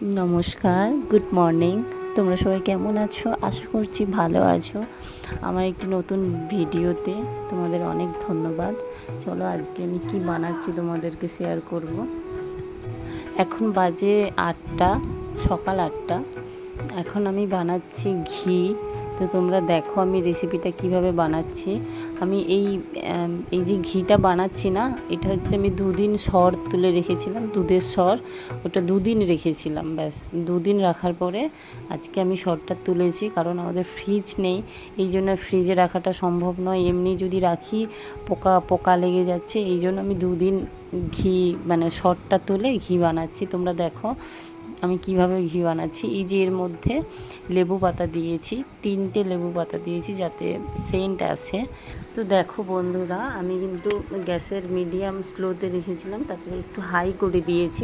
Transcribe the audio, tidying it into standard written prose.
নমস্কার, good morning. তোমরা সবাই কেমন আছো? আশা করছি ভালো আছো। আমার একটি নতুন ভিডিওতে তোমাদের অনেক ধন্যবাদ। চলো আজকে আমি কি বানাচ্ছি তোমাদেরকে শেয়ার করব। এখন বাজে 8টা, সকাল 8টা। এখন আমি বানাচ্ছি ঘি। তো তোমরা দেখো আমি রেসিপিটা কিভাবে বানাচ্ছি। আমি এই যে ঘিটা বানাচ্ছি না, এটা হচ্ছে আমি দুদিন সর তুলে রেখেছিলাম, দুধের সর। ওটা দুদিন রেখেছিলাম, ব্যাস দুদিন রাখার পরে আজকে আমি সরটা তুলেছি। কারণ আমাদের ফ্রিজ নেই, এই জন্য ফ্রিজে রাখাটা সম্ভব নয়। এমনি যদি রাখি পোকা লেগে যাচ্ছে, এই জন্য আমি দুদিন ঘি মানে সরটা তুলে ঘি বানাচ্ছি। তোমরা দেখো আমি কিভাবে ঘি বানাচ্ছি। এই যে এর মধ্যে লেবু পাতা দিয়েছি, 3টে লেবু পাতা দিয়েছি যাতে সেন্ট আসে। তো দেখো বন্ধুরা, আমি কিন্তু গ্যাসের মিডিয়াম স্লোতে রেখেছিলাম, তারপরে একটু হাই করে দিয়েছি।